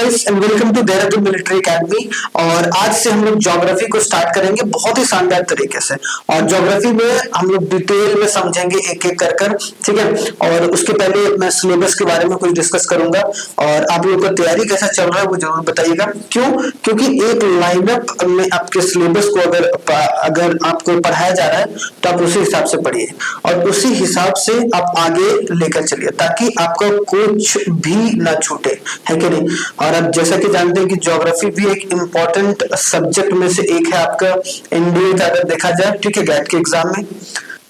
Guys and welcome to Dehradun military academy. और आज से हम लोग ज्योग्राफी को स्टार्ट करेंगे बहुत ही शानदार तरीके से। और ज्योग्राफी में हम लोग डिटेल में समझेंगे एक एक कर, ठीक है। और उसके पहले मैं सिलेबस के बारे में कुछ डिस्कस करूंगा और आप लोगों का तैयारी कैसा चल रहा है वो जरूर बताइएगा। क्यों? क्योंकि एक लाइनअप में आपके सिलेबस को अगर आपको पढ़ाया जा रहा है तो आप उसी हिसाब से पढ़िए और उसी हिसाब से आप आगे लेकर चलिए ताकि आपका कुछ भी ना छूटे, है कि नहीं। और अब जैसा कि जानते हैं कि ज्योग्राफी भी एक इम्पोर्टेंट सब्जेक्ट में से एक है आपका एनडीए का, अगर देखा जाए, ठीक है, गैट के एग्जाम में।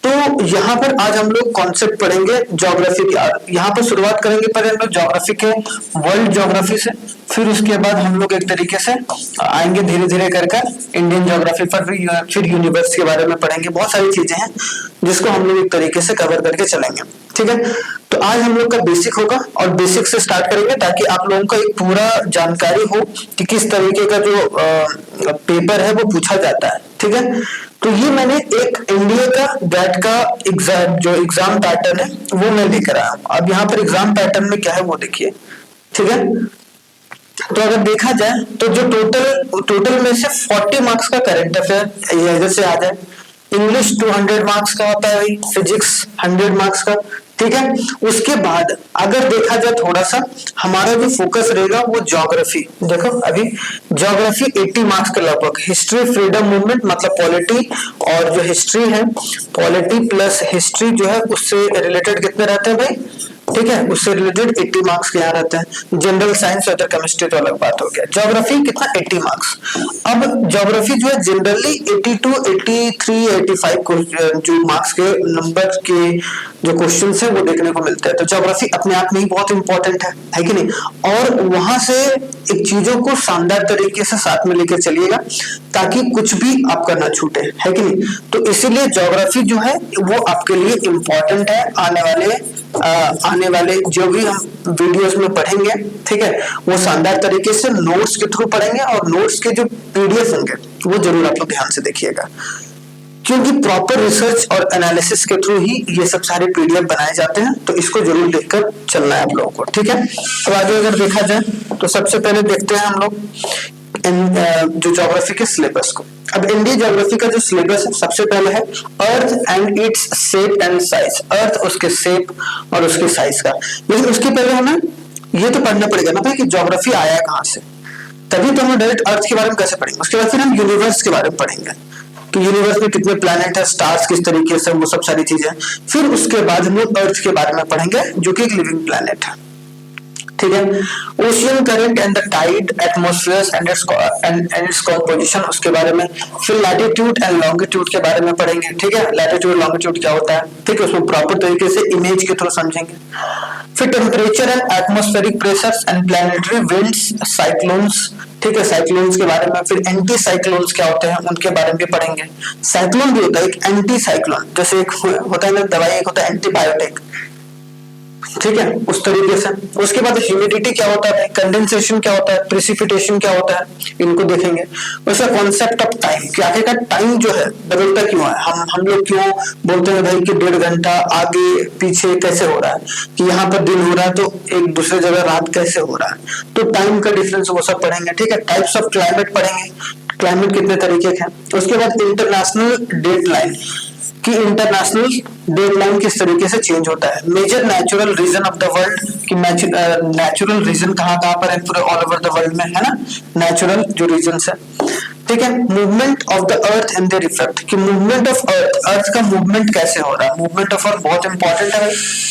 तो यहाँ पर आज हम लोग कॉन्सेप्ट पढ़ेंगे ज्योग्राफी की। यहाँ पर शुरुआत करेंगे पहले हम लोग ज्योग्राफी के वर्ल्ड ज्योग्राफी से, फिर उसके बाद हम लोग एक तरीके से आएंगे धीरे धीरे कर इंडियन ज्योग्राफी पर, फिर यूनिवर्स के बारे में पढ़ेंगे। बहुत सारी चीजें हैं जिसको हम लोग एक तरीके से कवर करके चलेंगे, ठीक है। तो आज हम लोग का बेसिक होगा और बेसिक से स्टार्ट करेंगे ताकि आप लोगों को एक पूरा जानकारी हो कि किस तरीके का जो पेपर है वो पूछा जाता है, ठीक है। तो ये मैंने एक एनडीए का गैट का एग्जाम पैटर्न है वो मैं लेकर आया हूं। अब यहाँ पर एग्जाम पैटर्न में क्या है वो देखिए, ठीक है। तो अगर देखा जाए तो जो टोटल में से 40 मार्क्स का करंट अफेयर इधर से आ जाए, इंग्लिश 200 मार्क्स का होता है, फिजिक्स 100 मार्क्स का, ठीक है। उसके बाद अगर देखा जाए थोड़ा सा हमारा जो फोकस रहेगा वो ज्योग्राफी। देखो अभी ज्योग्राफी 80 मार्क्स के लगभग, हिस्ट्री फ्रीडम मूवमेंट मतलब पॉलिटी, और जो हिस्ट्री है पॉलिटी प्लस हिस्ट्री जो है उससे रिलेटेड कितने रहते हैं भाई, ठीक है, उससे रिलेटेड 80 मार्क्स के यहाँ रहते हैं। जनरल साइंस और केमिस्ट्री तो अलग बात हो गया। ज्योग्राफी कितना 80 मार्क्स। अब ज्योग्राफी जो है जनरली 82, 83, 85 जो मार्क्स के नंबर के जो क्वेश्चन है वो देखने को मिलते हैं। तो ज्योग्राफी अपने आप में ही बहुत इंपॉर्टेंट है कि नहीं। और वहां से एक चीजों को शानदार तरीके से साथ में लेकर चलिएगा ताकि कुछ भी आपका ना छूटे, है कि नहीं। तो इसीलिए ज्योग्राफी जो है वो आपके लिए इम्पोर्टेंट है। आने वाले जो भी हम वीडियोस में पढ़ेंगे, ठीक है, वो शानदार तरीके से नोट्स के थ्रू पढ़ेंगे और नोट्स के जो पीडीएफ होंगे वो जरूर आप लोग ध्यान से देखिएगा, क्योंकि प्रॉपर रिसर्च और एनालिसिस के थ्रू ही ये सब सारे पीडीएफ बनाए जाते हैं। तो इसको जरूर देखकर चलना है आप लोगों को, ठीक है। तो आगे अगर देखा जाए तो सबसे पहले देखते हैं हम लोग जो ज्योग्राफी के सिलेबस को। अब इंडियन ज्योग्राफी का जो सिलेबस है सबसे पहले है earth and its shape and size. Earth उसके शेप और उसके साइज का। लेकिन उसके पहले हमें ये तो पढ़ना पड़ेगा ना भाई कि ज्योग्राफी आया कहाँ से, तभी तो हम डायरेक्ट अर्थ के बारे में कैसे पढ़ेंगे। उसके बाद फिर हम यूनिवर्स के बारे में पढ़ेंगे कि यूनिवर्स में कितने प्लैनेट है, स्टार्स किस तरीके से, वो सब सारी चीजें। फिर उसके बाद हम लोग अर्थ के बारे में पढ़ेंगे जो कि एक लिविंग प्लैनेट है, ठीक है। Ocean current and the tide, atmosphere and its composition, उसके बारे में। फिर लैटिट्यूड एंड लॉन्गिट्यूड के बारे में पढ़ेंगे, ठीक है। लैटिट्यूड लॉन्गिट्यूड क्या होता है, ठीक है, उसमें प्रॉपर तरीके से इमेज के थ्रू समझेंगे। फिर temperature and atmospheric pressures and planetary winds, cyclones, ठीक है, साइक्लोन्स के बारे में। फिर एंटी साइक्लोन्स क्या होते हैं उनके बारे में भी पढ़ेंगे। साइक्लोन भी होता है एक एंटी साइक्लोन, जैसे एक होता है ना दवाई, एक होता है एंटीबायोटिक, ठीक है, उस तरीके से। उसके बाद ह्यूमिडिटी क्या होता है, कंडेंसेशन क्या होता है, प्रेसिपिटेशन क्या होता है, इनको देखेंगे। उसका कॉन्सेप्ट ऑफ टाइम कि आखिरकार टाइम जो है बदलता क्यों है, हम लोग क्यों बोलते हैं भाई कि 1.5 घंटा आगे पीछे कैसे हो रहा है, कि यहाँ पर दिन हो रहा है तो एक दूसरे जगह रात कैसे हो रहा है, तो टाइम का डिफरेंस वो सब पढ़ेंगे, ठीक है। टाइप्स ऑफ क्लाइमेट पढ़ेंगे, क्लाइमेट कितने तरीके के हैं। उसके बाद इंटरनेशनल डेडलाइन कि इंटरनेशनल डेडलाइन किस तरीके से चेंज होता है। Major natural region of the world कि नेचुरल रीजन कहाँ पर है पूरे ऑल ओवर द वर्ल्ड में, है ना, नेचुरल जो रीजन है, ठीक है। Movement of the earth and their effect कि मूवमेंट ऑफ अर्थ का मूवमेंट कैसे हो रहा है। मूवमेंट ऑफ अर्थ बहुत इंपॉर्टेंट है,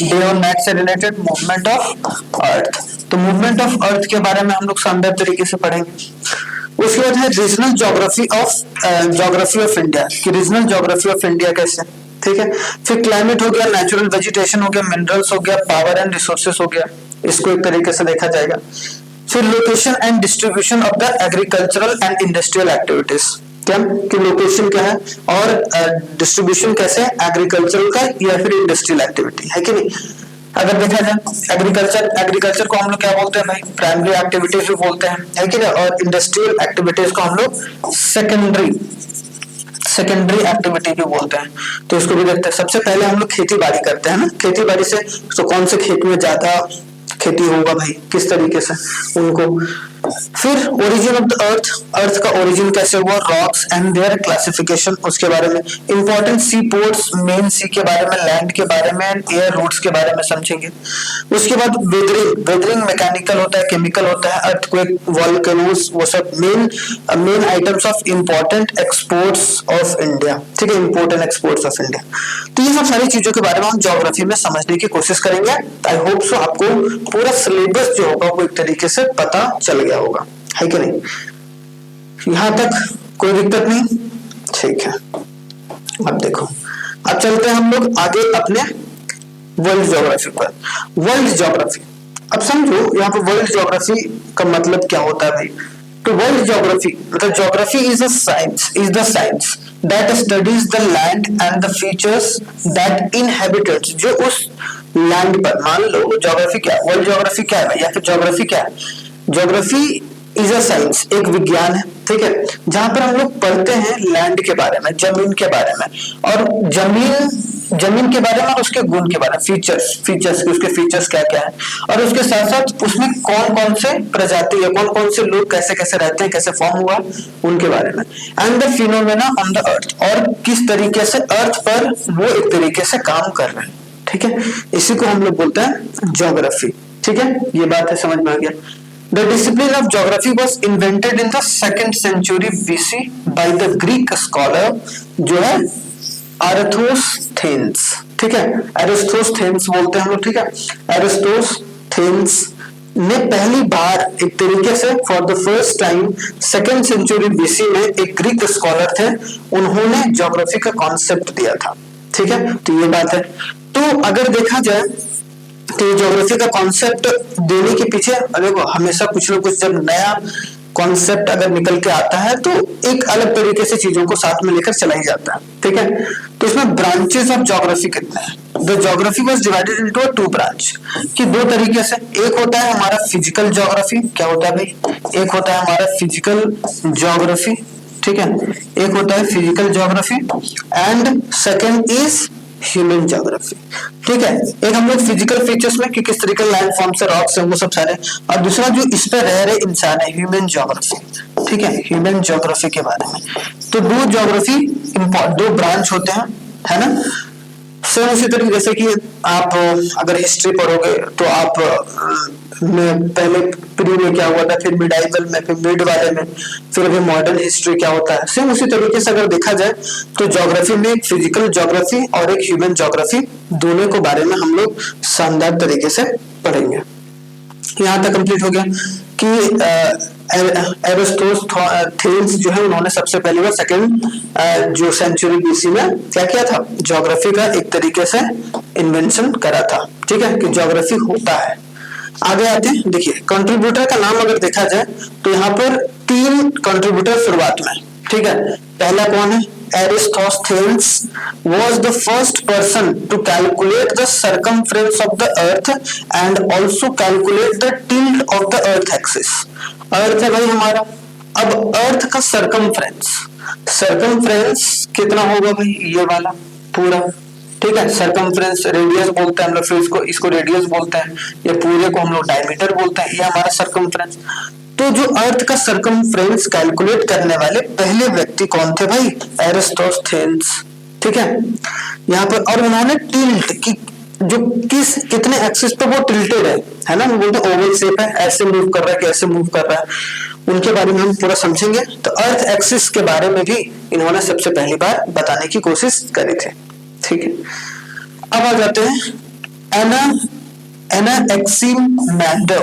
डे और नाइट से रिलेटेड मूवमेंट ऑफ अर्थ। तो मूवमेंट ऑफ अर्थ के बारे में हम लोग शानदार तरीके से पढ़ेंगे। उसके बाद है रीजनल ज्योग्राफी ऑफ इंडिया कि रीजनल ज्योग्राफी ऑफ इंडिया कैसे, ठीक है। फिर क्लाइमेट हो गया, नेचुरल वेजिटेशन हो गया, मिनरल्स हो गया, पावर एंड रिसोर्सेस हो गया, इसको एक तरीके से देखा जाएगा। फिर location and distribution of the agricultural and industrial activities, क्या कि लोकेशन क्या है और डिस्ट्रीब्यूशन कैसे है एग्रीकल्चरल का या फिर इंडस्ट्रियल एक्टिविटी, है कि नहीं। अगर देखा जाए एग्रीकल्चर को हम लोग क्या बोलते हैं भाई, प्राइमरी एक्टिविटीज भी बोलते हैं, है कि नहीं। और इंडस्ट्रियल एक्टिविटीज को हम लोग सेकेंडरी एक्टिविटी भी बोलते हैं। तो इसको भी देखते हैं। सबसे पहले हम लोग खेती बाड़ी करते हैं ना, खेती बाड़ी से तो कौन से खेत में ज्यादा खेती होगा भाई, किस तरीके से उनको फिर ओरिजिन ऑफ द अर्थ, अर्थ का ओरिजिन कैसे हुआ, रॉक्स एंड देयर क्लासिफिकेशन उसके बारे में, इंपॉर्टेंट सी पोर्ट्स मेन सी के बारे में, लैंड के बारे में, एयर रूट्स के बारे में समझेंगे। उसके बाद वेदरिंग, वेदरिंग मैकेनिकल होता है, केमिकल होता है, अर्थक्वेक, वोल्केनोस, वो सब main items of important exports of India, ठीक है, इंपोर्टेंट एक्सपोर्ट्स ऑफ इंडिया। तो ये सब सारी चीजों के बारे में हम ज्योग्राफी में समझने की कोशिश करेंगे। आई होप सो आपको पूरा सिलेबस जो होगा वो एक तरीके से पता चल गया होगा, है कि नहीं? यहां तक कोई दिक्कत नहीं, ठीक है। अब देखो, अब चलते हैं हम लोग आगे अपने वर्ल्ड ज्योग्राफी पर। वर्ल्ड ज्योग्राफी, अब समझो यहाँ पे वर्ल्ड ज्योग्राफी का मतलब क्या होता है भाई। तो वर्ल्ड ज्योग्राफी मतलब geography is the science that studies the land and the features that inhabitates, जो उस लैंड पर, मान लो ज्योग्राफी क्या है, वर्ल्ड ज्योग्राफी क्या है या फिर ज्योग्राफी क्या है, ज्योग्राफी इज अ साइंस, एक विज्ञान है, ठीक है, जहां पर हम लोग पढ़ते हैं लैंड के बारे में, जमीन के बारे में, और जमीन के बारे में और उसके गुण के बारे में, फीचर्स उसके फीचर्स क्या क्या है, और उसके साथ साथ उसमें कौन कौन से प्रजाति है, कौन कौन से लोग कैसे कैसे रहते हैं, कैसे फॉर्म हुआ, उनके बारे में। And the phenomena on the earth, और किस तरीके से अर्थ पर वो एक तरीके से काम कर रहे हैं, ठीक है, इसी को हम लोग बोलते हैं ज्योग्राफी, ठीक है, ये बात है, समझ में आ गया। The discipline of geography was invented in the 2nd century BC by the Greek scholar जो है एरिस्थोस्थेनेस, ठीक है, एरिस्थोस्थेनेस बोलते हैं हम लोग, ठीक है, एरिस्थोस्थेनेस ने पहली बार एक तरीके से for the first time 2nd century BC में एक ग्रीक स्कॉलर थे, उन्होंने ज्योग्राफी का कॉन्सेप्ट दिया था, ठीक है, तो ये बात है। तो अगर देखा जाए तो ज्योग्राफी का कॉन्सेप्ट देने के पीछे देखो हमेशा कुछ ना कुछ, जब नया कॉन्सेप्ट अगर निकल के आता है तो एक अलग तरीके से चीजों को साथ में लेकर चला ही जाता है, ठीक है। तो इसमें ब्रांचेस ऑफ ज्योग्राफी कितने हैं? The geography was divided into 2 branch, कि 2 तरीके से, एक होता है हमारा फिजिकल ज्योग्राफी, क्या होता है भाई, एक होता है हमारा फिजिकल ज्योग्राफी, ठीक है, एक होता है physical geography, and second is human geography, ठीक है। एक हम लोग फिजिकल फीचर्स में कि किस तरीके लैंड फॉर्म से, रॉक्स है, वो सब सारे, और दूसरा जो इस पे रह रहे इंसान है, ह्यूमन ज्योग्राफी, ठीक है, ह्यूमन ज्योग्राफी के बारे में। तो 2 ज्योग्राफी 2 ब्रांच होते हैं, है ना। सेम उसी तरीके जैसे कि आप अगर हिस्ट्री पढ़ोगे तो आप में पहले प्री में क्या हुआ था, फिर मिडाइवल में, फिर मिड वाले में, फिर अभी मॉडर्न हिस्ट्री क्या होता है, सेम उसी तरीके से अगर देखा जाए तो ज्योग्राफी में एक फिजिकल ज्योग्राफी और एक ह्यूमन ज्योग्राफी, दोनों के बारे में हम लोग शानदार तरीके से पढ़ेंगे। यहाँ तक कंप्लीट हो गया कि एरिस्थोस्थेनेस जो है उन्होंने सबसे पहली बार 2nd जो सेंचुरी बीसी में क्या किया था, ज्योग्राफी का एक तरीके से इन्वेंशन करा था, ठीक है, कि ज्योग्राफी होता है। आगे आते हैं, देखिए कंट्रीब्यूटर का नाम अगर देखा जाए तो यहाँ पर 3 कंट्रीब्यूटर शुरुआत में, ठीक है। पहला कौन है? Eratosthenes was the first person to calculate the circumference of the earth and also calculate the tilt of the earth axis. अर्थ है भाई हमारा, अब अर्थ का सरकमफ्रेंस कितना होगा भाई, ये वाला पूरा, ठीक है, सरकमफ्रेंस रेडियस बोलते हैं हम लोग, फिर इसको रेडियस बोलते हैं, ये पूरे को हम लोग डायमीटर बोलते हैं, ये हमारा सरकमफ्रेंस। तो जो अर्थ का सरकमफ्रेंस कैलकुलेट करने वाले पहले व्यक्ति कौन थे भाई? एरिस्थोस्थेनेस, ठीक है। यहाँ पर और उन्होंने टिल्ट की जो कितने एक्सिस पे वो टिल्टेड है ना, वो बोलते ओवल शेप है, ऐसे मूव कर रहा है, कैसे मूव कर रहा है, उनके बारे में हम पूरा समझेंगे। तो अर्थ एक्सिस के बारे में भी इन्होंने सबसे पहली बार बताने की कोशिश करी थी, ठीक है। अब आ जाते हैं एनाक्सिमेंडर,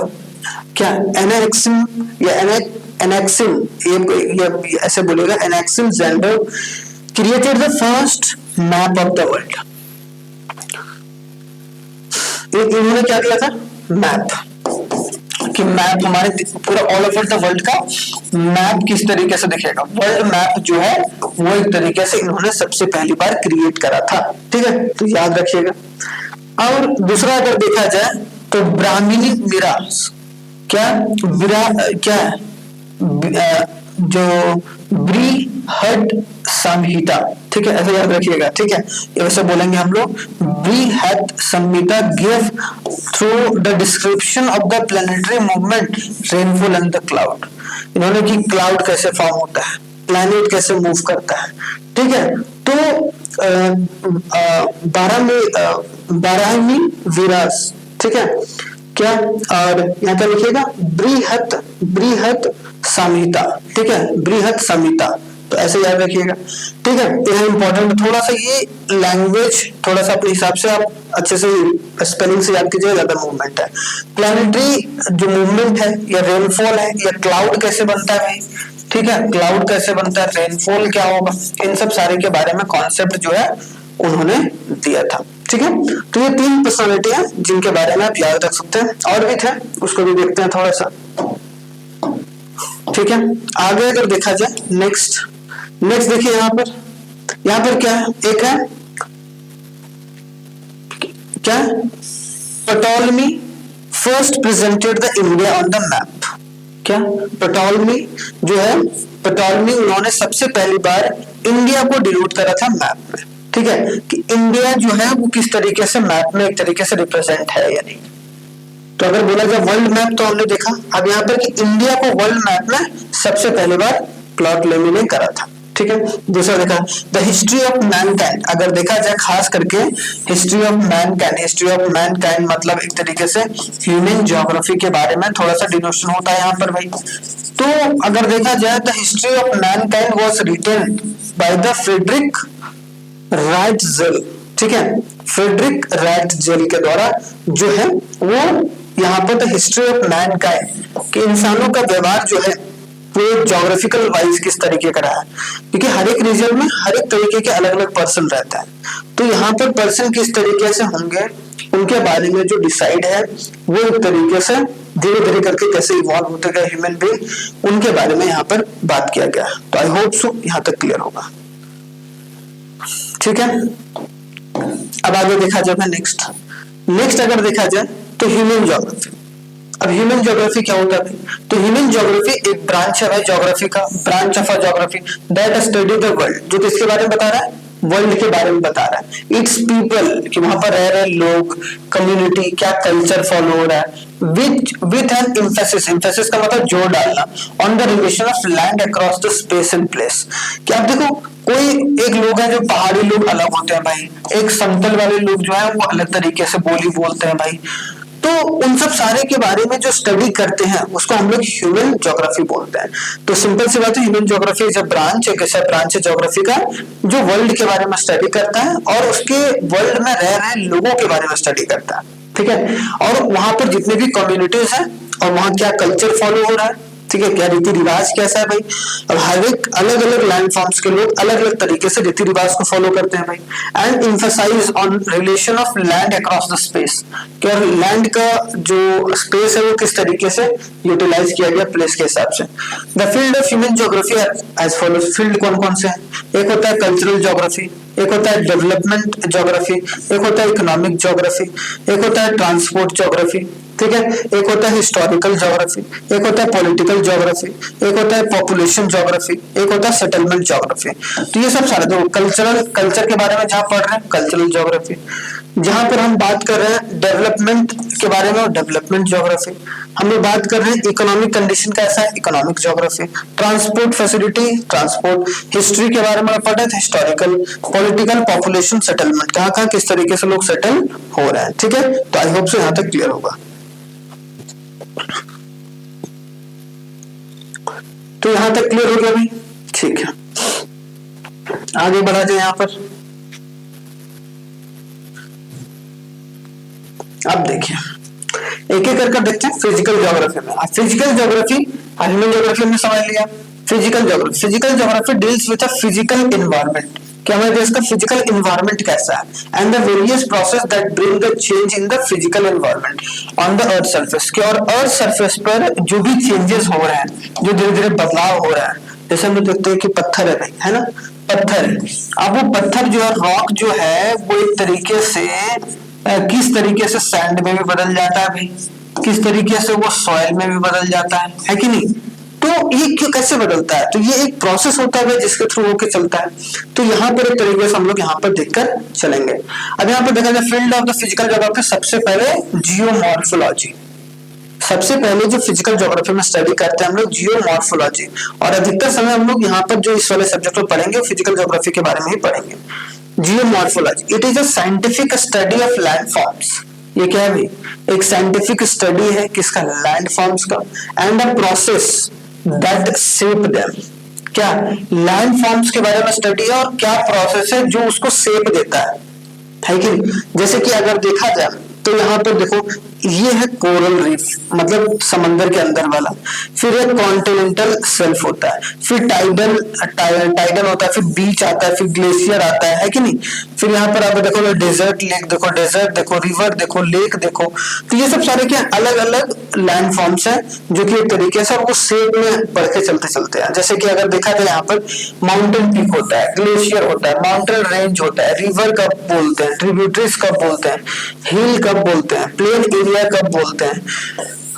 क्या एनाक्सिम या एनाक्सिम, ये ऐसे बोलेगा, Anaximander created the first map of the world. इन्होंने क्या किया था? मैप, कि मैप हमारे पूरा ऑल ओवर द वर्ल्ड का मैप किस तरीके से दिखेगा, वर्ल्ड मैप जो है वो एक तरीके से इन्होंने सबसे पहली बार क्रिएट करा था, ठीक है, तो याद रखिएगा। और दूसरा अगर देखा जाए तो ब्राह्मणी मिरास, क्या जो ब्रीहट संहिता, ठीक है, ऐसे याद रखिएगा, ठीक है। ये वैसे बोलेंगे हम लोग, Brihat Samhita give through the description of the planetary movement, rainfall and the cloud. इन्होंने कि क्लाउड कैसे फॉर्म होता है, प्लैनेट कैसे मूव करता है, ठीक है। तो 12वीं विरास, ठीक है क्या, और यहाँ क्या लिखिएगा, बृहत बृहत संहिता, ठीक है, बृहत संहिता, तो ऐसे याद रखिएगा, ठीक है। यह इंपॉर्टेंट, थोड़ा सा ये लैंग्वेज थोड़ा सा अपने हिसाब से आप अच्छे से स्पेलिंग से याद कीजिएगा, ज्यादा मूवमेंट है। प्लैनेटरी जो मूवमेंट है या रेनफॉल है या क्लाउड कैसे बनता है भाई, ठीक है, क्लाउड कैसे बनता है, रेनफॉल क्या होगा, इन सब सारे के बारे में कॉन्सेप्ट जो है उन्होंने दिया था, ठीक है। तो ये 3 पर्सनालिटी है जिनके बारे में आप याद रख सकते हैं, और भी थे, उसको भी देखते हैं थोड़ा सा, ठीक है। आगे अगर देखा जाए, नेक्स्ट देखिए, यहाँ पर क्या है, एक है क्या, Ptolemy first presented the India on the map. क्या, पटोलमी जो है, पटोलमी उन्होंने सबसे पहली बार इंडिया को डिनोट करा था मैप में, ठीक है, कि इंडिया जो है वो किस तरीके से मैप में एक तरीके से रिप्रेजेंट है या नहीं। तो अगर बोला जाए वर्ल्ड मैप, तो हमने देखा अब यहाँ पर कि इंडिया को वर्ल्ड मैप में सबसे पहली बार प्टोलेमी ने करा था, ठीक है। दूसरा देखा, द हिस्ट्री ऑफ मैनकाइंड, अगर देखा जाए खास करके हिस्ट्री ऑफ मैनकाइंड मतलब एक तरीके से ह्यूमन ज्योग्राफी के बारे में थोड़ा सा डिनोशन होता है यहाँ पर भाई। तो अगर देखा जाए, the history of mankind was written by the Frederick Ratzel, ठीक है, फ्रेडरिक राइट्जेल के द्वारा जो है वो यहाँ पर द हिस्ट्री ऑफ मैनकाइंड कि इंसानों का व्यवहार जो है वो ज्योग्राफिकल वाइज किस तरीके का रहा है, क्योंकि हर एक रीजन में हर एक तरीके के अलग अलग पर्सन रहता है, तो यहाँ पर पर्सन किस तरीके से होंगे उनके बारे में जो डिसाइड है वो एक तरीके से धीरे धीरे करके कैसे इवॉल्व होते गए ह्यूमन बीइंग, उनके बारे में यहाँ पर बात किया गया। तो आई होप सो यहाँ तक क्लियर होगा, ठीक है। अब आगे देखा जाए, नेक्स्ट अगर देखा जाए तो ह्यूमन ज्योग्राफी। अब ह्यूमन ज्योग्राफी क्या होता है, तो ह्यूमन ज्योग्राफी एक ब्रांच है ज्योग्राफी का, branch of geography that study the world, जो किसके बारे में बता रहा है, वर्ल्ड के बारे में बता रहा है। इट्स पीपल कि वहां पर रह रहे लोग, कम्युनिटी, क्या कल्चर फॉलो हो रहा है, विथ एन एम्फेसिस का मतलब जोर डालना, on the relation of land across the space and place. कि आप देखो, कोई एक लोग है जो पहाड़ी लोग अलग होते हैं भाई, एक समतल वाले लोग जो है वो अलग तरीके से बोली बोलते हैं भाई, तो उन सब सारे के बारे में जो स्टडी करते हैं उसको हम लोग ह्यूमन ज्योग्राफी बोलते हैं। तो सिंपल सी बात है, human geography is a branch, एक ऐसा ब्रांच है ज्योग्राफी का जो वर्ल्ड के बारे में स्टडी करता है और उसके वर्ल्ड में रह रहे लोगों के बारे में स्टडी करता है, ठीक है। और वहां पर जितने भी कम्युनिटीज हैं और वहां क्या कल्चर फॉलो हो रहा है, ठीक है, क्या रीति रिवाज कैसा है भाई। अब हर एक अलग अलग लैंड फॉर्म्स के लोग अलग अलग तरीके से रीति रिवाज को फॉलो करते हैं भाई। And emphasize on relation of land across the space, कि और लैंड का जो स्पेस है वो किस तरीके से यूटिलाइज किया गया प्लेस के हिसाब से। The field of human geography as follows, field कौन कौन से हैं, एक होता है कल्चरल ज्योग्राफी, एक होता है डेवलपमेंट ज्योग्राफी, एक होता है इकोनॉमिक ज्योग्राफी, एक होता है ट्रांसपोर्ट ज्योग्राफी, ठीक है, एक होता है हिस्टोरिकल ज्योग्राफी, एक होता है पॉलिटिकल ज्योग्राफी, एक होता है पॉपुलेशन ज्योग्राफी, एक होता है सेटलमेंट ज्योग्राफी। तो ये सब सारे, तो कल्चर के बारे में जहाँ पढ़ रहे हैं कल्चरल ज्योग्राफी, जहां पर हम बात कर रहे हैं डेवलपमेंट के बारे में डेवलपमेंट ज्योग्राफी, हम लोग बात कर रहे हैं इकोनॉमिक कंडीशन कैसा है economic geography, transport facility transport, history के बारे में पढ़ रहे थे हिस्टोरिकल, पॉलिटिकल, पॉपुलेशन, सेटलमेंट, कहाँ कहाँ किस तरीके से लोग सेटल हो रहे हैं, ठीक है। तो आई होप से यहाँ तक क्लियर होगा। तो यहां तक क्लियर हो गया भाई, ठीक है। आगे बढ़ा जाए यहाँ पर, अब देखिए एक एक करके देखते हैं फिजिकल ज्योग्राफी में। फिजिकल ज्योग्राफी ह्यूमन ज्योग्राफी में समझ लिया। Physical geography deals with a physical environment, कि हमारे देश का फिजिकल एनवायरनमेंट कैसा है and the various process that bring the change in the physical environment on the earth surface, कि और अर्थ सरफेस पर जो भी चेंजेस हो रहे हैं, जो धीरे धीरे बदलाव हो रहा है, जैसे हम लोग देखते हैं कि पत्थर है भाई, है ना, पत्थर। अब वो पत्थर जो है, रॉक जो है वो एक तरीके से किस तरीके से सैंड में भी बदल जाता है भाई, किस तरीके से वो सॉइल में भी बदल जाता है कि नहीं। तो ये क्यों कैसे बदलता है? तो ये एक प्रोसेस होता है जिसके थ्रू होके चलता है। तो यहाँ पर एक तरीके से हम लोग यहाँ पर देखकर चलेंगे। अब यहाँ पर देखा जाए field of the physical geography, सबसे पहले जियोमॉर्फोलॉजी। सबसे पहले जो फिजिकल ज्योग्राफी में स्टडी करते हैं हम लोग जियोमॉर्फोलॉजी, और अधिकतर समय हम लोग यहाँ पर जो इस वाले सब्जेक्ट को पढ़ेंगे फिजिकल ज्योग्राफी के बारे में ही पढ़ेंगे। Geomorphology it is a scientific study of land forms. ये क्या है भाई? एक साइंटिफिक स्टडी है किसका? लैंड फॉर्म्स का। And a process that shape them. क्या लैंड फॉर्म्स के बारे में स्टडी है और क्या प्रोसेस है जो उसको शेप देता है कि नहीं? जैसे कि अगर देखा जाए तो यहाँ पर देखो ये है कोरल रीफ, मतलब समंदर के अंदर वाला। फिर एक कॉन्टिनेंटल शेल्फ होता है, फिर टाइडल होता है, फिर बीच आता है, फिर ग्लेशियर आता है कि नहीं? फिर यहाँ पर आप देखो डेजर्ट लेक देखो, डेजर्ट देखो, रिवर देखो, लेक देखो। तो ये सब सारे क्या अलग अलग लैंड फॉर्म्स है जो कि एक तरीके से वो शेप में बढ़ के चलते चलते हैं। जैसे कि अगर देखा जाए यहाँ पर माउंटेन पीक होता है, ग्लेशियर होता है, माउंटेन रेंज होता है, रिवर कब बोलते हैं, ट्रिब्यूटरीज कब बोलते हैं, हिल कब बोलते हैं, प्लेन एरिया कब बोलते हैं,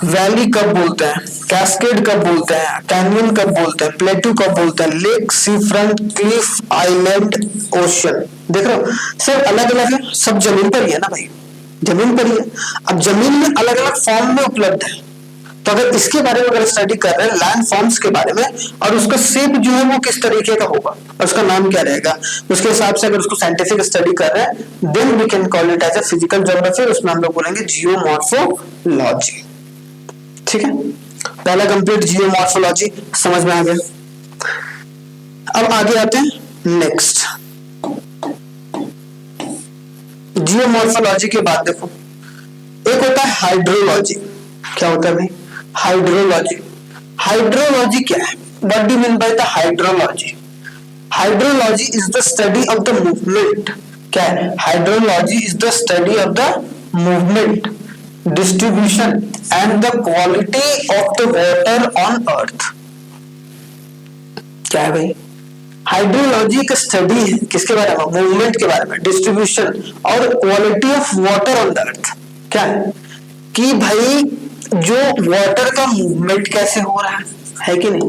वैली कब बोलते हैं, कैस्केड कब बोलते हैं, कैनियन कब बोलते हैं, प्लेटू कब बोलते हैं, लेक, सी फ्रंट, क्लिफ, आइलैंड, ओशन। देख रहे हो सब अलग अलग है, सब जमीन पर ही है ना भाई, जमीन पर ही है। अब जमीन में अलग अलग फॉर्म में उपलब्ध है। तो अगर इसके बारे में अगर स्टडी कर रहे हैं लैंड फॉर्म्स के बारे में, और उसका शेप जो है वो किस तरीके का होगा और उसका नाम क्या रहेगा, उसके हिसाब से अगर उसको साइंटिफिक स्टडी कर रहे हैं then we can call it as a physical geography. उसमें हम लोग बोलेंगे जियोमॉर्फोलॉजी। ठीक है, पहला कंप्लीट जियोमॉर्फोलॉजी समझ में आ गया। अब आगे आते हैं नेक्स्ट। जियोमॉर्फोलॉजी के बाद देखो एक होता है हाइड्रोलॉजी। क्या होता है भाई? हाइड्रोलॉजी। हाइड्रोलॉजी क्या है? What do you mean by the hydrology? Hydrology is the study of the movement. क्या है? Hydrology is the study of the movement, distribution and the quality of the water on earth. क्या है भाई? Hydrology का study है किसके बारे में? मूवमेंट के बारे में, डिस्ट्रीब्यूशन और quality of water on the earth. क्या है कि भाई जो वाटर का मूवमेंट कैसे हो रहा है कि नहीं?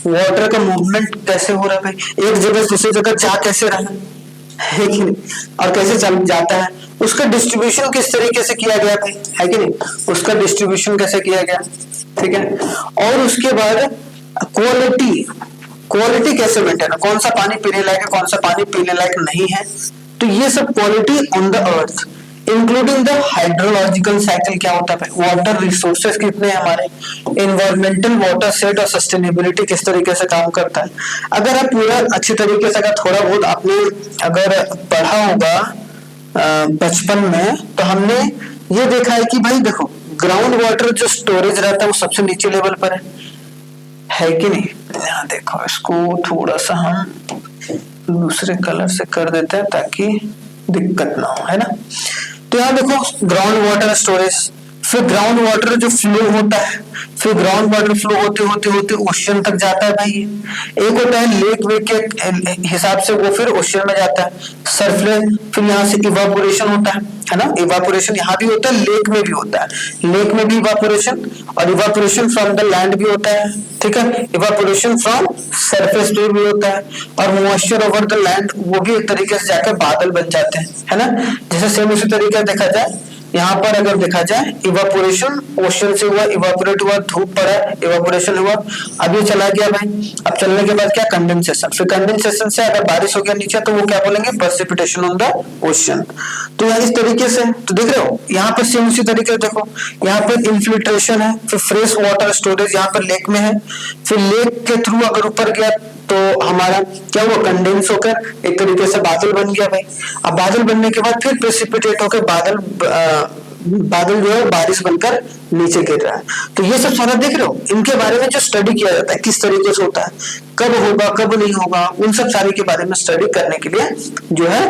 वाटर का मूवमेंट कैसे हो रहा है भाई? एक जगह दूसरी जगह जा कैसे रहा है कि नहीं? और कैसे चल जाता है, उसका डिस्ट्रीब्यूशन किस तरीके से किया गया भाई, है कि नहीं? उसका डिस्ट्रीब्यूशन कैसे किया गया, ठीक है। और उसके बाद क्वालिटी कैसे मेंटेन है, कौन सा पानी पीने लायक है, कौन सा पानी पीने लायक नहीं है। तो ये सब quality on the earth including the hydrological cycle. क्या होता है? वाटर रिसोर्सेज कितने हैं हमारे, इन्वायरमेंटल वाटर सेट और सस्टेनेबिलिटी किस तरीके से काम करता है। अगर आप पूरा अच्छी तरीके से अगर थोड़ा बहुत आपने अगर पढ़ा होगा बचपन में, तो हमने ये देखा है कि भाई देखो ग्राउंड वाटर जो स्टोरेज रहता है वो सबसे नीचे लेवल पर है कि नहीं? यहाँ देखो इसको थोड़ा सा हम दूसरे कलर से कर देते हैं ताकि दिक्कत ना हो, है ना। तो यहाँ देखो ग्राउंड वाटर स्टोरेज, फिर ग्राउंड वाटर जो फ्लो होता है, फिर ग्राउंड वाटर फ्लो होते होते होते ओशन तक जाता है भाई। एक होता है लेक वेक के हिसाब से वो फिर ओशन में जाता है, सरफेस, फिर यहाँ से इवापोरेशन होता है ना। इवापोरेशन यहाँ भी होता है, लेक में भी होता है, लेक में भी इवापोरेशन, और इवापोरेशन फ्रॉम द लैंड भी होता है, ठीक है। इवापोरेशन फ्रॉम सरफेस पे भी होता है, और मॉइस्चर ओवर द लैंड वो भी एक तरीके से जाकर बादल बन जाते हैं, है ना। जैसे सेम उसी तरीके देखा जाए यहाँ पर अगर देखा जाए इवापोरेशन ओशन से हुआ, इवापोरेट हुआ, धूप पड़ा, इवापोरेशन हुआ, अब ये चला गया भाई। अब चलने के बाद क्या? कंडेंसेशन, फिर कंडेंसेशन से अगर बारिश हो गया नीचे तो वो क्या बोलेंगे? Precipitation on the ocean. तो यहाँ इस तरीके से तो देख रहे हो यहाँ पर सेम उसी तरीके से देखो यहाँ पर इन्फिल्ट्रेशन है, फिर फ्रेश वाटर स्टोरेज यहाँ पर लेक में है, फिर लेक के थ्रू अगर ऊपर गया तो हमारा क्या हुआ? कंडेंस होकर एक तरीके से बादल बन गया भाई। अब बादल बनने के बाद फिर प्रेसिपिटेट होकर बादल जो है बारिश बनकर नीचे गिर रहा है। तो ये सब सारा देख रहे हो, इनके बारे में जो स्टडी किया जाता है किस तरीके से होता है, कब होगा कब नहीं होगा, उन सब सारे के बारे में स्टडी करने के लिए जो है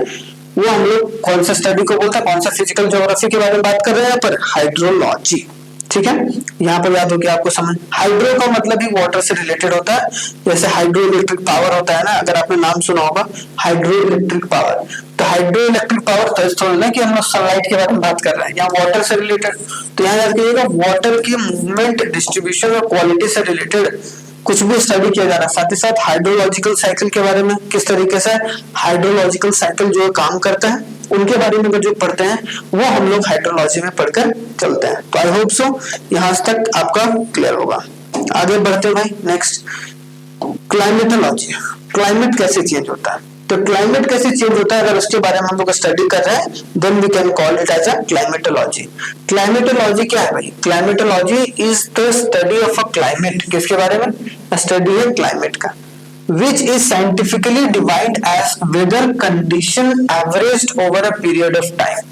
वो हम लोग कौन सा स्टडी को बोलते हैं, कौन सा फिजिकल ज्योग्राफी के बारे में बात कर रहे हैं यहाँ पर? हाइड्रोलॉजी, ठीक है। यहाँ पर याद हो गया आपको समझ। हाइड्रो का मतलब ही वाटर से रिलेटेड होता है, जैसे हाइड्रो इलेक्ट्रिक पावर होता है ना, अगर आपने नाम सुना होगा हाइड्रो इलेक्ट्रिक पावर। तो हाइड्रो इलेक्ट्रिक पावर तो थोड़ा ना कि हम लोग सनलाइट के बारे में बात कर रहे हैं, यहाँ वाटर से रिलेटेड। तो यहाँ याद करिएगा वाटर की मूवमेंट, डिस्ट्रीब्यूशन और क्वालिटी से रिलेटेड कुछ भी स्टडी किया जा रहा है। साथ ही साथ हाइड्रोलॉजिकल साइकिल के बारे में, किस तरीके से हाइड्रोलॉजिकल साइकिल जो काम करता है उनके बारे में जो पढ़ते हैं वो हम लोग हाइड्रोलॉजी में पढ़कर चलते हैं। तो आई होप सो यहाँ तक आपका क्लियर होगा। आगे बढ़ते हैं भाई, नेक्स्ट क्लाइमेटोलॉजी। क्लाइमेट कैसे चेंज होता है, तो क्लाइमेट कैसे चेंज होता है अगर उसके बारे में हम लोग स्टडी कर रहे हैं then we can call it as a climatology. Climatology क्या है भाई, climatology is the study of a climate. किसके बारे में, स्टडी है क्लाइमेट का, which is scientifically defined as weather condition averaged over a period of time।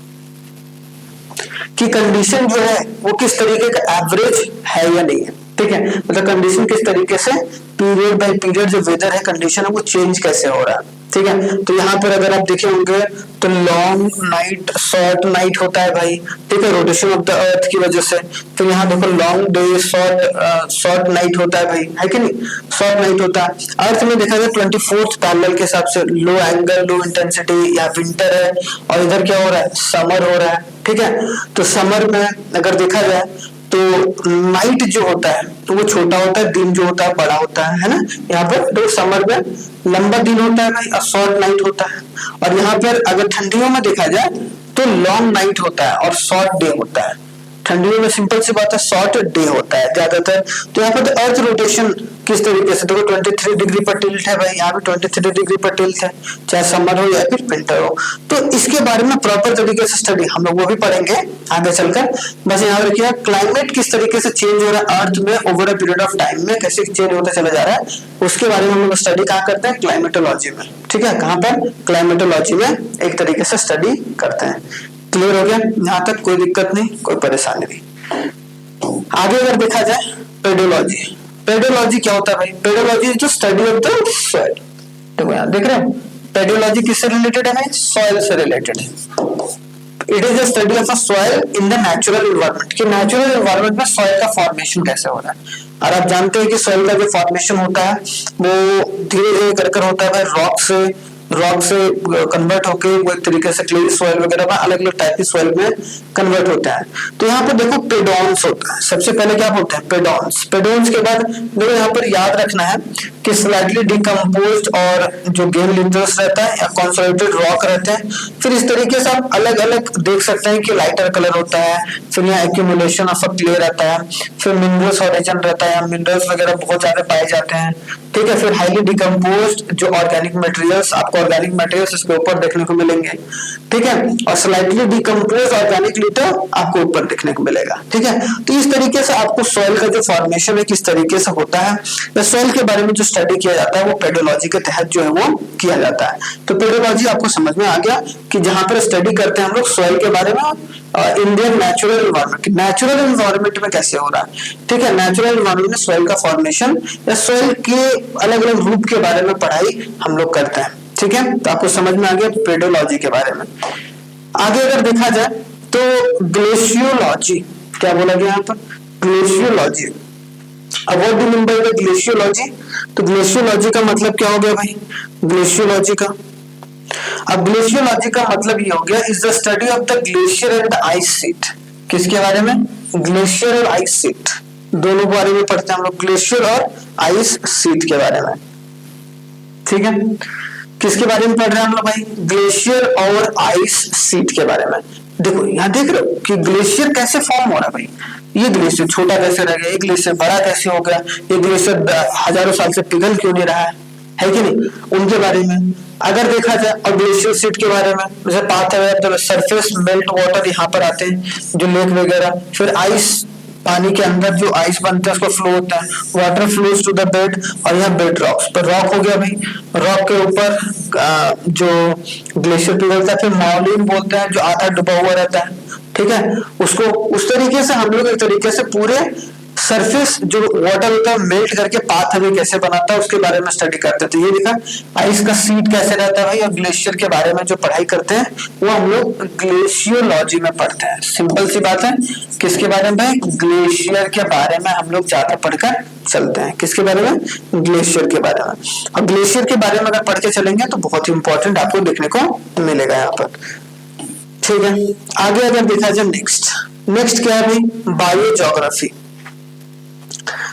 कि condition जो है वो किस तरीके का एवरेज है या नहीं है, ठीक है, मतलब कंडीशन किस तरीके से पीरियड बाय पीरियड जो वेदर है कंडीशन है वो चेंज कैसे हो रहा है, ठीक है। तो यहाँ पर अगर आप देखे होंगे तो लॉन्ग नाइट शॉर्ट नाइट होता है भाई, ठीक है, रोटेशन ऑफ द अर्थ की वजह से। फिर यहाँ देखो लॉन्ग डे शॉर्ट नाइट होता है भाई, है कि नहीं, शॉर्ट नाइट होता है। अर्थ में देखा जाए 24th पैरेलल के हिसाब से लो एंगल लो इंटेंसिटी या विंटर है, और इधर क्या हो रहा है, समर हो रहा है, ठीक है। तो समर में अगर देखा जाए तो नाइट जो होता है तो वो छोटा होता है, दिन जो होता है बड़ा होता है ना। यहाँ पर तो समर में लंबा दिन होता है भाई और शॉर्ट नाइट होता है, और यहाँ पर अगर ठंडियों में देखा जाए तो लॉन्ग नाइट होता है और शॉर्ट डे होता है। ठंडियों में सिंपल सी बात है शॉर्ट डे होता है ज्यादातर। तो यहाँ पर अर्थ रोटेशन किस तरीके से, देखो 23 डिग्री पर टिल्ट है भाई, यहाँ भी 23 डिग्री पर टिल्ट है, चाहे समर हो या फिर विंटर हो। तो इसके बारे में प्रॉपर तरीके से स्टडी हम लोग वो भी पढ़ेंगे आगे चलकर। बस यहाँ रखिए क्लाइमेट किस तरीके से चेंज हो रहा है अर्थ में over a period of time में, कैसे चेंज होता चला जा रहा है, उसके बारे में हम लोग स्टडी कहाँ करते हैं, क्लाइमेटोलॉजी में, ठीक है। कहाँ पर, क्लाइमेटोलॉजी में एक तरीके से स्टडी करते हैं। क्लियर हो गया यहाँ तक, कोई दिक्कत नहीं, कोई परेशानी नहीं। आगे अगर देखा जाए पेडोलॉजी। पेडोलॉजी क्या होता है भाई, pedology is the study of the soil. तो यहाँ देख रहे हैं पेडोलॉजी किससे रिलेटेड है, सॉइल से रिलेटेड है। It is the study of a soil in the natural environment, कि नेचुरल एनवायरनमेंट में सॉइल का फॉर्मेशन कैसे हो रहा है। और आप जानते हैं कि सॉइल का जो फॉर्मेशन होता है वो धीरे धीरे कर होता है भाई, रॉक से कन्वर्ट होके वो एक तरीके से क्ले सॉइल वगैरह में अलग अलग टाइप की सॉइल में कन्वर्ट होता है। तो यहाँ पर देखो पेडोन्स होता है, सबसे पहले क्या होता है, पेडोन्स के बाद देखो यहाँ पर याद रखना है कि स्लाइटली डिकम्पोज्ड और जो गेम लिंटर्स रहता है या कॉन्सोलिडेटेड रॉक रहते हैं। फिर इस तरीके से आप अलग अलग देख सकते हैं कि लाइटर कलर होता है, फिर यहाँ एक्यूमुलेशन ऑफ अ क्ले रहता है, फिर मिनरल्स ओरिजिन रहता है, मिनरल्स वगैरह बहुत ज्यादा पाए जाते हैं, ठीक है। फिर हाईली डिकम्पोज्ड जो ऑर्गेनिक मटेरियल्स, आपको ऑर्गेनिक मटेरियल्स इसके ऊपर देखने को मिलेंगे, ठीक है, और स्लाइटली डिकम्पोज्ड ऑर्गेनिक लिटर आपको ऊपर देखने को मिलेगा, ठीक है। तो इस तरीके से आपको सॉइल का जो फॉर्मेशन है किस तरीके से होता है, या सॉइल के बारे में जो स्टडी किया जाता है वो पेडोलॉजी के तहत जो है वो किया जाता है। तो पेडोलॉजी आपको समझ में आ गया कि जहां पर स्टडी करते हैं हम लोग सॉइल के बारे में, Indian natural environment, natural environment में कैसे हो रहा है, ठीक है। नेचुरल एनवायरनमेंट में सॉइल का फॉर्मेशन या सॉइल के अलग अलग रूप के बारे में पढ़ाई हम लोग करते हैं, ठीक है। तो आपको समझ में आ गया पेडोलॉजी के बारे में। आगे अगर देखा जाए तो ग्लेशियोलॉजी, क्या बोला गया यहाँ पर, ग्लेशियोलॉजी। अब what do mean by the glaciology, तो ग्लेशियोलॉजी का मतलब क्या हो गया भाई, ग्लेशियोलॉजी का, अब ग्लेशियोलॉजी का मतलब ये हो गया is the study of the glacier and the ice sheet. किसके बारे में, ग्लेशियर और आइस शीट दोनों के बारे में पढ़ते हैं हम लोग, ग्लेशियर और आइस शीट के बारे में, ठीक है। किसके बारे में पढ़ रहे हैं हम लोग भाई, ग्लेशियर और आइस शीट के बारे में। देखो यहाँ देख रहे हो कि ग्लेशियर कैसे फॉर्म हो रहा है भाई, ये ग्लेशियर छोटा कैसे रह गया, ये ग्लेशियर बड़ा कैसे हो गया, ये ग्लेशियर हजारों साल से पिघल क्यों नहीं रहा है कि नहीं, उनके बारे में अगर देखा जाए। और ग्लेशियर शीट के बारे में जैसे पाथ सरफेस मेल्ट वाटर यहाँ पर आते हैं जो लेक वगैरह, फिर आइस पानी के अंदर जो आइस बनता है उसको फ्लो होता है, water flows to the bed, और यहाँ बेड रॉक्स पर रॉक हो गया भाई, रॉक के ऊपर जो ग्लेशियर पिघलता है, फिर मॉलिन बोलते हैं जो आधा डूबा हुआ रहता है, ठीक है। उसको उस तरीके से हम लोग एक तरीके से पूरे सरफेस जो वाटर होता है मेल्ट करके पाथ हमें कैसे बनाता है उसके बारे में स्टडी करते हैं। तो ये देखा आइस का सीट कैसे रहता है भाई, और ग्लेशियर के बारे में जो पढ़ाई करते हैं वो हम लोग ग्लेशियोलॉजी में पढ़ते हैं। सिंपल सी बात है, किसके बारे में भाई, ग्लेशियर के बारे में हम लोग ज्यादा पढ़कर चलते हैं। किसके बारे में, ग्लेशियर के बारे में। अब ग्लेशियर के बारे में अगर पढ़ के चलेंगे तो बहुत ही इंपॉर्टेंट आपको देखने को मिलेगा यहाँ पर, ठीक है। आगे अगर देखा जाए नेक्स्ट क्या है भाई, बायोज्योग्राफी।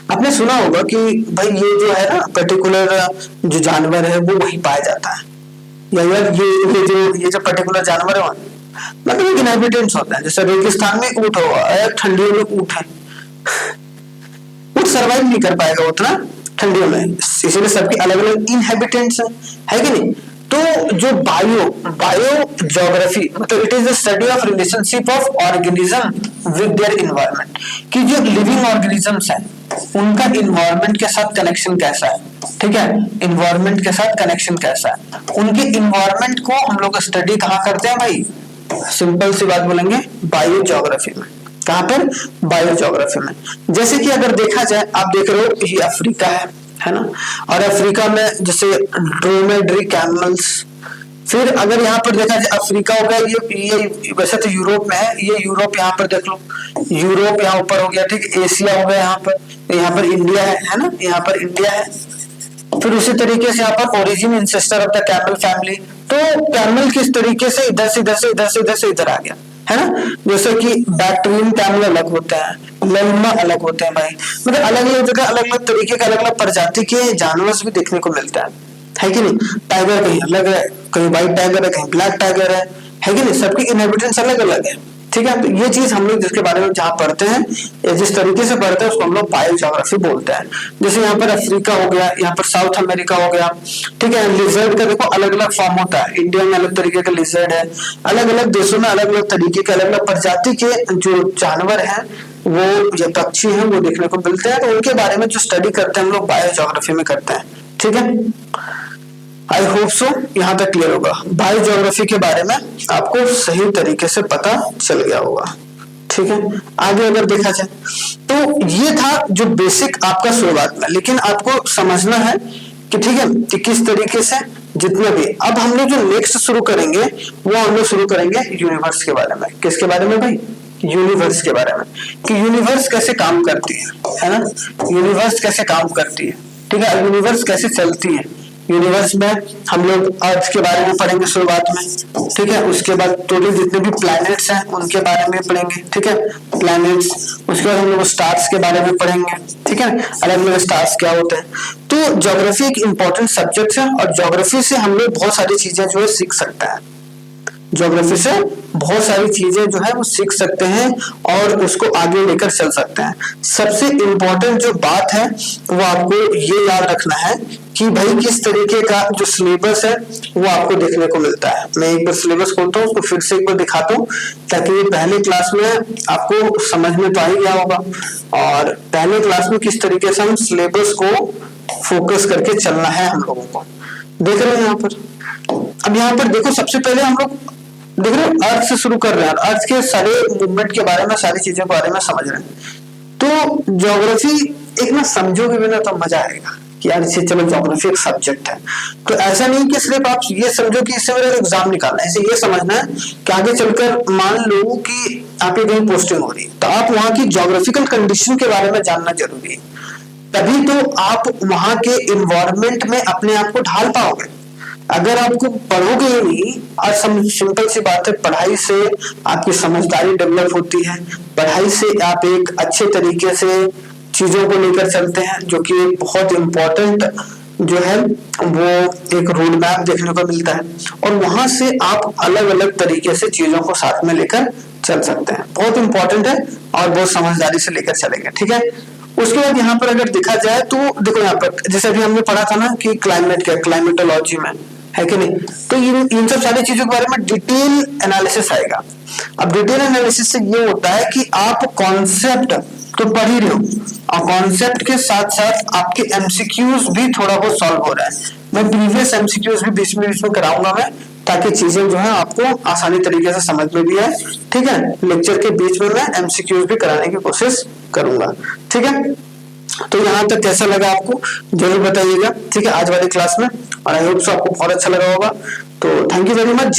आपने सुना होगा कि भाई ये जो है ना पर्टिकुलर जो जानवर है वो वहीं पाया जाता है, या यार ये जो पर्टिकुलर जानवर है मतलब एक इनहेबिटेंट्स होता है। जैसे रेगिस्तान में ऊंट होगा, ठंडियों में ऊंट है, ऊंट सर्वाइव नहीं कर पाएगा उतना ठंडियों में, इसीलिए सबके अलग अलग इनहेबिटेंट्स है कि नहीं। तो जो बायो ज्योग्राफी मतलब it is the study of relationship of organism with their environment, कि जो लिविंग ऑर्गेनिजम्स है उनका इन्वायरमेंट के साथ कनेक्शन कैसा है, ठीक है, इन्वायरमेंट के साथ कनेक्शन कैसा है, उनके इन्वायरमेंट को हम लोग स्टडी कहाँ करते हैं भाई, सिंपल सी बात बोलेंगे बायो ज्योग्राफी में। कहाँ पर, बायो ज्योग्राफी में। जैसे कि अगर देखा जाए, आप देख रहे हो ये अफ्रीका है ना, और अफ्रीका में जैसे ड्रोमेड्री कैमल्स, फिर अगर यहाँ पर देखा जाए अफ्रीका हो गया, ये वैसे तो यूरोप में है, ये यूरोप यहाँ पर देख लो, यूरोप यहाँ ऊपर हो गया, ठीक, एशिया हो गया यहाँ पर इंडिया है ना, यहाँ पर इंडिया है। फिर उसी तरीके से यहाँ पर origin ancestor of the camel family, तो कैमल किस तरीके से इधर से इधर से इधर से इधर से इधर आ गया है ना। जैसे कि बैक्टीरियन कैमल अलग होते हैं, लल्मा अलग होते हैं भाई, मतलब अलग अलग जगह अलग अलग तरीके के अलग अलग प्रजाति के जानवर भी देखने को मिलता है कि नहीं। टाइगर कहीं अलग है, कहीं व्हाइट टाइगर है, कहीं ब्लैक टाइगर है कि नहीं, सबके इनहेबिटेंट्स अलग अलग है, ठीक है। तो ये चीज हम लोग जिसके बारे में जहाँ पढ़ते हैं या जिस तरीके से पढ़ते हैं उसको हम लोग बायो ज्योग्राफी बोलते हैं। जैसे यहाँ पर अफ्रीका हो गया, यहाँ पर साउथ अमेरिका हो गया, ठीक है। लिजर्ड का देखो अलग अलग फॉर्म होता है, इंडिया में अलग तरीके का लिजर्ड है, अलग अलग देशों में अलग अलग तरीके के अलग अलग प्रजाति के जो जानवर है वो ये पक्षी है वो देखने को मिलते हैं। तो उनके बारे में जो स्टडी करते हैं हम लोग बायो ज्योग्राफी में करते हैं, ठीक है। आई होप सो यहाँ तक क्लियर होगा। बायो ज्योग्राफी के बारे में आपको सही तरीके से पता चल गया होगा, ठीक है। आगे अगर देखा जाए तो ये था जो बेसिक आपका शुरुआत में, लेकिन आपको समझना है कि ठीक है कि किस तरीके से जितना भी। अब हम लोग जो नेक्स्ट शुरू करेंगे वो हम लोग शुरू करेंगे यूनिवर्स के बारे में। किसके बारे में भाई, यूनिवर्स के बारे में, कि यूनिवर्स कैसे काम करती है ना, यूनिवर्स कैसे काम करती है, ठीक है, यूनिवर्स कैसे चलती है। यूनिवर्स में हम लोग अर्थ के बारे में पढ़ेंगे शुरुआत में, ठीक है। उसके बाद टोटल जितने भी प्लैनेट्स हैं उनके बारे में पढ़ेंगे, ठीक है, प्लैनेट्स। उसके बाद हम लोग स्टार्स के बारे में पढ़ेंगे, ठीक है, अलग अलग स्टार्स क्या होते हैं। तो ज्योग्राफी एक इंपॉर्टेंट सब्जेक्ट है और ज्योग्राफी से हम लोग बहुत सारी चीजें जो है सीख सकते हैं। ज्योग्राफी से बहुत सारी चीजें जो है वो सीख सकते हैं और उसको आगे लेकर चल सकते हैं। सबसे इम्पोर्टेंट जो बात है वो आपको ये याद रखना है कि भाई किस तरीके का जो सिलेबस है वो आपको देखने को मिलता है। मैं एक बार सिलेबस खोलता हूँ, उसको फिर से एक बार दिखाता हूँ ताकि पहले क्लास में आपको समझ में तो आ ही गया होगा। और पहले क्लास में किस तरीके से हम सिलेबस को फोकस करके चलना है हम लोगों को, देख रहे हैं यहाँ पर। अब यहाँ पर देखो, सबसे पहले हम लोग देख रहे हैं अर्थ से शुरू कर रहे हैं, अर्थ के सारे मूवमेंट के बारे में, सारी चीजों के बारे में समझ रहे हैं। तो ज्योग्राफी एक ना समझोगे बिना तो मजा आएगा कि यार इसे चलो ज्योग्राफी एक सब्जेक्ट है। तो ऐसा नहीं कि सिर्फ आप ये समझो कि इससे मेरा एग्जाम निकालना है, इसे ये समझना है कि आगे चलकर मान लो कि आपकी कहीं पोस्टिंग हो रही है तो आप वहां की ज्योग्राफिकल कंडीशन के बारे में जानना जरूरी है, तभी तो आप वहां के इन्वायरमेंट में अपने आप को ढाल पाओगे। अगर आपको पढ़ोगे ही नहीं, और सिंपल सी बात है, पढ़ाई से आपकी समझदारी डेवलप होती है, पढ़ाई से आप एक अच्छे तरीके से चीजों को लेकर चलते हैं, जो कि एक बहुत इम्पोर्टेंट जो है वो एक रोड मैप देखने को मिलता है और वहां से आप अलग अलग तरीके से चीजों को साथ में लेकर चल सकते हैं। बहुत इंपॉर्टेंट है और बहुत समझदारी से लेकर चलेंगे, ठीक है। उसके बाद यहाँ पर अगर देखा जाए तो देखो यहाँ पर जैसे अभी हमने पढ़ा था ना कि क्लाइमेट क्या, क्लाइमेटोलॉजी में है कि नहीं, तो इन सब सारी चीजों के बारे में डिटेल एनालिसिस आएगा। अब डिटेल एनालिसिस से ये होता है कि आप कॉन्सेप्ट तो पढ़ ही रहे हो और कॉन्सेप्ट के साथ साथ आपके एमसीक्यूज भी थोड़ा बहुत सॉल्व हो रहा है। मैं प्रीवियस एमसीक्यूज भी बीच में कराऊंगा मैं, ताकि चीजें जो है आपको आसानी तरीके से समझ में भी आए, ठीक है। लेक्चर के बीच में मैं एमसीक्यूज भी कराने की कोशिश करूंगा, ठीक है। तो यहाँ तक कैसा लगा आपको जरूर बताइएगा, ठीक है, आज वाली क्लास में। और आई होप सो आपको बहुत अच्छा लगा होगा। तो थैंक यू वेरी मच।